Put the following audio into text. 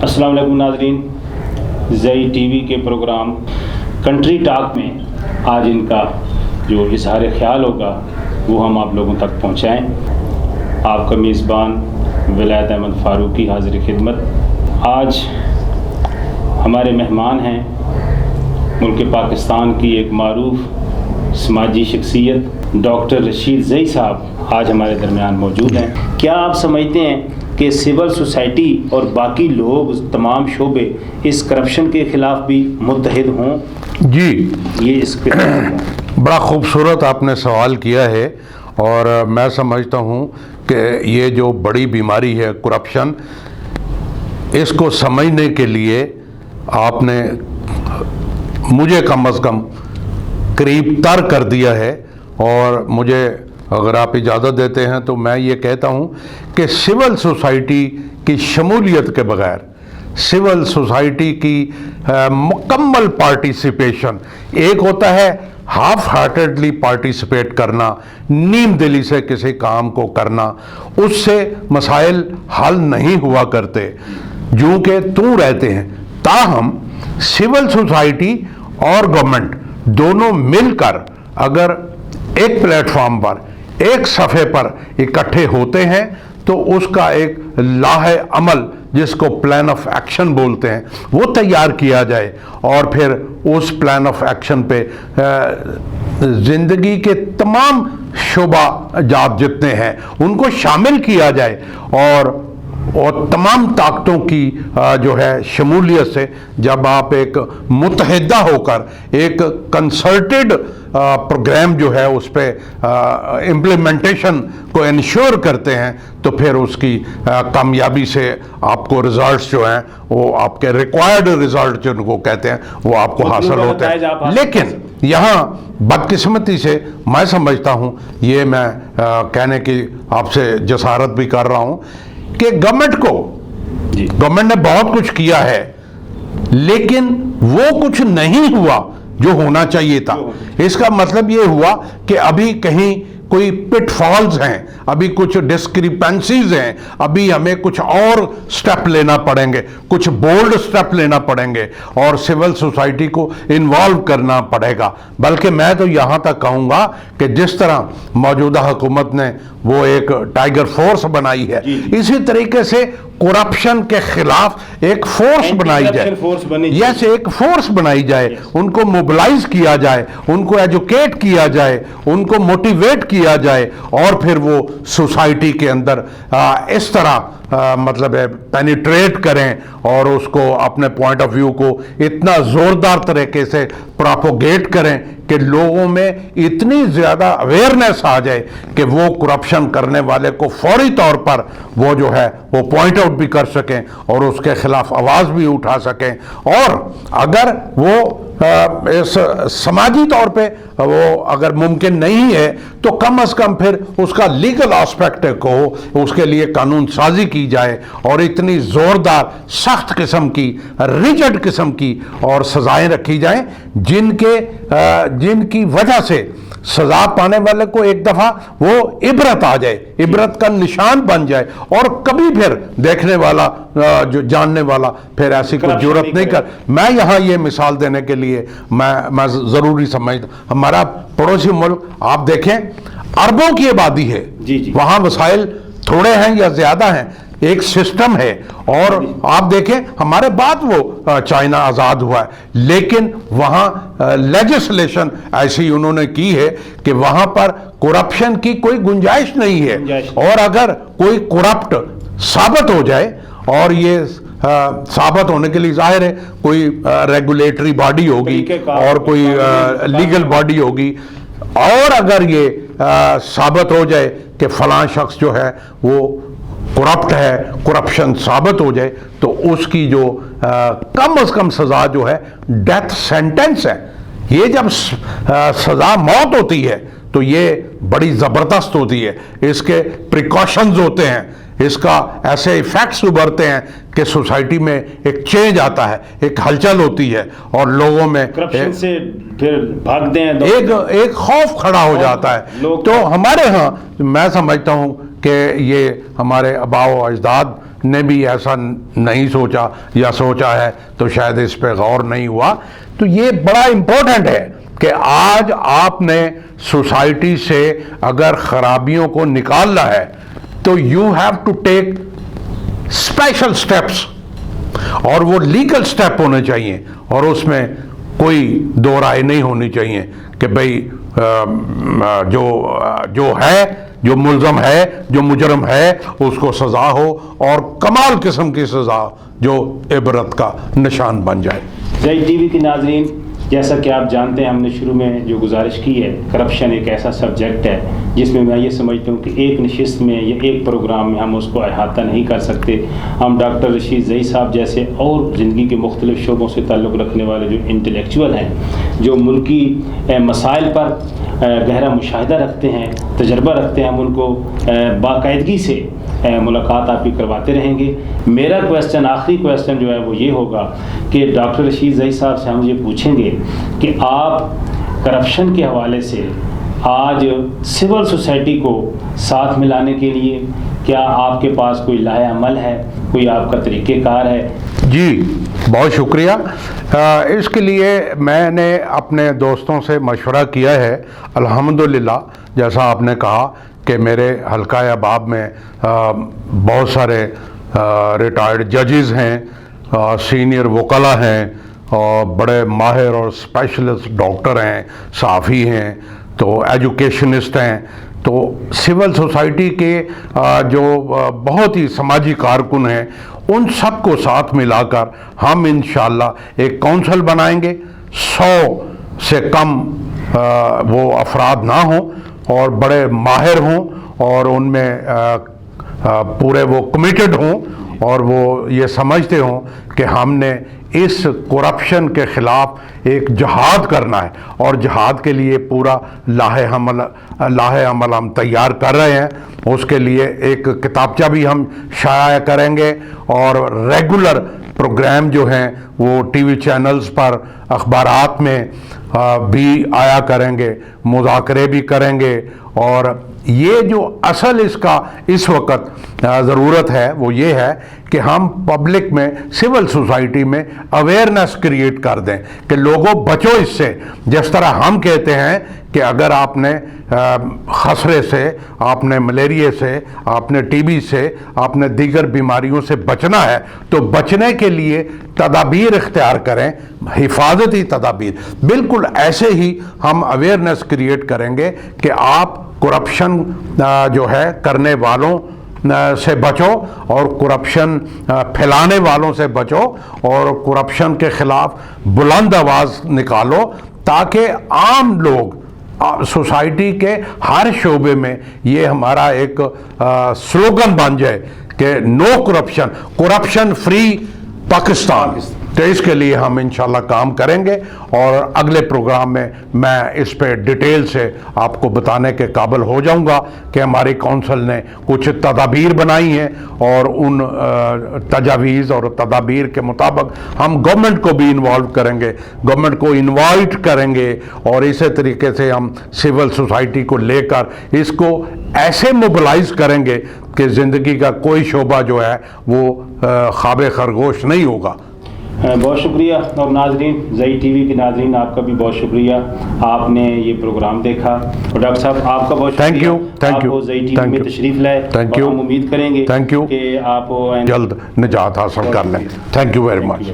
السلام علیکم ناظرین، زئی ٹی وی کے پروگرام کنٹری ٹاک میں آج ان کا جو اظہار خیال ہوگا وہ ہم آپ لوگوں تک پہنچائیں۔ آپ کا میزبان ولایت احمد فاروقی حاضر خدمت۔ آج ہمارے مہمان ہیں ملک پاکستان کی ایک معروف سماجی شخصیت ڈاکٹر رشید زئی صاحب آج ہمارے درمیان موجود ہیں۔ کیا آپ سمجھتے ہیں کہ سول سوسائٹی اور باقی لوگ تمام شعبے اس کرپشن کے خلاف بھی متحد ہوں؟ جی، یہ اس کے بڑا خوبصورت آپ نے سوال کیا ہے، اور میں سمجھتا ہوں کہ یہ جو بڑی بیماری ہے کرپشن، اس کو سمجھنے کے لیے آپ نے مجھے کم از کم قریب تر کر دیا ہے، اور مجھے اگر آپ اجازت دیتے ہیں تو میں یہ کہتا ہوں کہ سول سوسائٹی کی شمولیت کے بغیر، سول سوسائٹی کی مکمل پارٹیسپیشن، ایک ہوتا ہے ہاف ہارٹیڈلی پارٹیسپیٹ کرنا، نیم دلی سے کسی کام کو کرنا، اس سے مسائل حل نہیں ہوا کرتے جو کہ رہتے ہیں۔ تاہم سول سوسائٹی اور گورنمنٹ دونوں مل کر اگر ایک پلیٹ فارم پر، ایک صفحے پر اکٹھے ہوتے ہیں تو اس کا ایک لاہ عمل، جس کو پلان آف ایکشن بولتے ہیں، وہ تیار کیا جائے، اور پھر اس پلان آف ایکشن پہ زندگی کے تمام شعبہ جات جتنے ہیں ان کو شامل کیا جائے، اور تمام طاقتوں کی جو ہے شمولیت سے جب آپ ایک متحدہ ہو کر ایک کنسرٹڈ پروگرام جو ہے اس پہ امپلیمنٹیشن کو انشور کرتے ہیں تو پھر اس کی کامیابی سے آپ کو ریزلٹس جو ہیں وہ آپ کے ریکوائرڈ ریزلٹ جن کو کہتے ہیں وہ آپ کو حاصل ہوتے ہیں۔ لیکن یہاں بدقسمتی سے میں سمجھتا ہوں، یہ میں کہنے کی آپ سے جسارت بھی کر رہا ہوں کہ گورنمنٹ نے بہت کچھ کیا ہے، لیکن وہ کچھ نہیں ہوا جو ہونا چاہیے تھا۔ اس کا مطلب یہ ہوا کہ ابھی کہیں کوئی پٹ فالز ہیں، ابھی کچھ ڈسکریپنسیز ہیں، ابھی ہمیں کچھ اور سٹیپ لینا پڑیں گے، کچھ بولڈ سٹیپ لینا پڑیں گے، اور سول سوسائٹی کو انوالو کرنا پڑے گا۔ بلکہ میں تو یہاں تک کہوں گا کہ جس طرح موجودہ حکومت نے وہ ایک ٹائیگر فورس بنائی ہے، اسی طریقے سے کرپشن کے خلاف ایک فورس بنائی جائے، ایک فورس بنائی جائے، ان کو موبلائز کیا جائے، ان کو ایجوکیٹ کیا جائے، ان کو موٹیویٹ کیا جائے، اور پھر وہ سوسائٹی کے اندر اس طرح مطلب ہے پینیٹریٹ کریں، اور اس کو اپنے پوائنٹ آف ویو کو اتنا زوردار طریقے سے پراپوگیٹ کریں کہ لوگوں میں اتنی زیادہ اویئرنیس آ جائے کہ وہ کرپشن کرنے والے کو فوری طور پر وہ جو ہے وہ پوائنٹ آؤٹ بھی کر سکیں اور اس کے خلاف آواز بھی اٹھا سکیں، اور اگر وہ اس سماجی طور پہ وہ اگر ممکن نہیں ہے تو کم از کم پھر اس کا لیگل آسپیکٹ کو اس کے لیے قانون سازی کی جائے، اور اتنی زوردار سخت قسم کی ریجڈ قسم کی اور سزائیں رکھی جائیں جن کی وجہ سے سزا پانے والے کو ایک دفعہ وہ عبرت آ جائے، عبرت کا نشان بن جائے، اور کبھی پھر دیکھنے والا جو جاننے والا پھر ایسی کوئی جرات نہیں کر۔ میں یہاں یہ مثال دینے کے لیے میں ضروری سمجھتا، ہمارا پڑوسی ملک آپ دیکھیں اربوں کی آبادی ہے، وہاں وسائل تھوڑے ہیں یا زیادہ ہیں، ایک سسٹم ہے، اور آپ دیکھیں ہمارے بعد وہ چائنا آزاد ہوا ہے، لیکن وہاں لیجسلیشن ایسی انہوں نے کی ہے کہ وہاں پر کرپشن کی کوئی گنجائش نہیں ہے، اور اگر کوئی کرپٹ ثابت ہو جائے، اور یہ ثابت ہونے کے لیے ظاہر ہے کوئی ریگولیٹری باڈی ہوگی اور کوئی لیگل باڈی ہوگی، اور اگر یہ ثابت ہو جائے کہ فلاں شخص جو ہے وہ کرپٹ ہے، کرپشن ثابت ہو جائے، تو اس کی جو کم از کم سزا جو ہے ڈیتھ سینٹنس ہے۔ یہ جب سزا موت ہوتی ہے تو یہ بڑی زبردست ہوتی ہے، اس کے پریکاشنز ہوتے ہیں، اس کا ایسے ایفیکٹس ابھرتے ہیں کہ سوسائٹی میں ایک چینج آتا ہے, ایک ہلچل ہوتی ہے, اور لوگوں میں کرپشن سے پھر بھاگتے ہیں, ایک خوف کھڑا ہو جاتا ہے. تو ہمارے ہاں میں سمجھتا ہوں کہ یہ ہمارے آباء و اجداد نے بھی ایسا نہیں سوچا, یا سوچا ہے تو شاید اس پہ غور نہیں ہوا. تو یہ بڑا امپورٹنٹ ہے کہ آج آپ نے سوسائٹی سے اگر خرابیوں کو نکالنا ہے تو you have to take special steps, اور وہ لیگل اسٹیپ ہونے چاہیے, اور اس میں کوئی دو رائے نہیں ہونی چاہیے کہ بھئی جو ہے, جو ملزم ہے, جو مجرم ہے, اس کو سزا ہو, اور کمال قسم کی سزا جو عبرت کا نشان بن جائے. زئی ٹی وی کے ناظرین, جیسا کہ آپ جانتے ہیں ہم نے شروع میں جو گزارش کی ہے, کرپشن ایک ایسا سبجیکٹ ہے جس میں یہ سمجھتا ہوں کہ ایک نشست میں یا ایک پروگرام میں ہم اس کو احاطہ نہیں کر سکتے. ہم ڈاکٹر رشید زئی صاحب جیسے اور زندگی کے مختلف شعبوں سے تعلق رکھنے والے جو انٹلیکچوئل ہیں, جو ملکی مسائل پر گہرا مشاہدہ رکھتے ہیں, تجربہ رکھتے ہیں, ہم ان کو باقاعدگی سے ملاقات آپ کی کرواتے رہیں گے. میرا کویسچن, آخری کویسچن جو ہے وہ یہ ہوگا کہ ڈاکٹر رشید زئی صاحب سے ہم یہ پوچھیں گے کہ آپ کرپشن کے حوالے سے آج سول سوسائٹی کو ساتھ ملانے کے لیے کیا آپ کے پاس کوئی لاہ عمل ہے, کوئی آپ کا طریقہ کار ہے؟ جی بہت شکریہ. اس کے لیے میں نے اپنے دوستوں سے مشورہ کیا ہے. الحمدللہ جیسا آپ نے کہا کہ میرے حلقہ احباب میں بہت سارے ریٹائرڈ ججز ہیں, سینئر وکلاء ہیں, اور بڑے ماہر اور اسپیشلسٹ ڈاکٹر ہیں, صحافی ہیں, تو ایجوکیشنسٹ ہیں. تو سول سوسائٹی کے جو بہت ہی سماجی کارکن ہیں, ان سب کو ساتھ ملا کر ہم انشاءاللہ ایک کونسل بنائیں گے. 100 سے کم وہ افراد نہ ہوں, اور بڑے ماہر ہوں, اور ان میں پورے وہ کمیٹڈ ہوں, اور وہ یہ سمجھتے ہوں کہ ہم نے اس کرپشن کے خلاف ایک جہاد کرنا ہے, اور جہاد کے لیے پورا لاہ عمل ہم تیار کر رہے ہیں. اس کے لیے ایک کتابچہ بھی ہم شائع کریں گے, اور ریگولر پروگرام جو ہیں وہ ٹی وی چینلز پر, اخبارات میں بھی آیا کریں گے, مذاکرے بھی کریں گے. اور یہ جو اصل اس کا اس وقت ضرورت ہے وہ یہ ہے کہ ہم پبلک میں, سول سوسائٹی میں اویئرنیس کریٹ کر دیں کہ لوگوں بچو اس سے. جس طرح ہم کہتے ہیں کہ اگر آپ نے خسرے سے, آپ نے ملیریا سے, آپ نے ٹی بی سے, آپ نے دیگر بیماریوں سے بچنا ہے تو بچنے کے لیے تدابیر اختیار کریں, حفاظتی تدابیر. بالکل ایسے ہی ہم اویئرنیس کریٹ کریں گے کہ آپ کرپشن جو ہے کرنے والوں سے بچو, اور کرپشن پھیلانے والوں سے بچو, اور کرپشن کے خلاف بلند آواز نکالو, تاکہ عام لوگ سوسائٹی کے ہر شعبے میں یہ ہمارا ایک سلوگن بن جائے کہ نو کرپشن, کرپشن فری پاکستان. تو اس کے لیے ہم انشاءاللہ کام کریں گے, اور اگلے پروگرام میں اس پہ ڈیٹیل سے آپ کو بتانے کے قابل ہو جاؤں گا کہ ہماری کونسل نے کچھ تدابیر بنائی ہیں, اور ان تجاویز اور تدابیر کے مطابق ہم گورنمنٹ کو بھی انوالو کریں گے, گورنمنٹ کو انوائٹ کریں گے, اور اسی طریقے سے ہم سول سوسائٹی کو لے کر اس کو ایسے موبلائز کریں گے کہ زندگی کا کوئی شعبہ جو ہے وہ خواب خرگوش نہیں ہوگا. بہت شکریہ. اور ناظرین, زئی ٹی وی کے ناظرین, آپ کا بھی بہت شکریہ, آپ نے یہ پروگرام دیکھا. اور ڈاکٹر صاحب آپ کا بہت شکریہ, آپ کو زئی ٹی وی میں تشریف لائے, اور ہم امید کریں گے کہ آپ جلد نجات حاصل کر لیں. Thank you very much.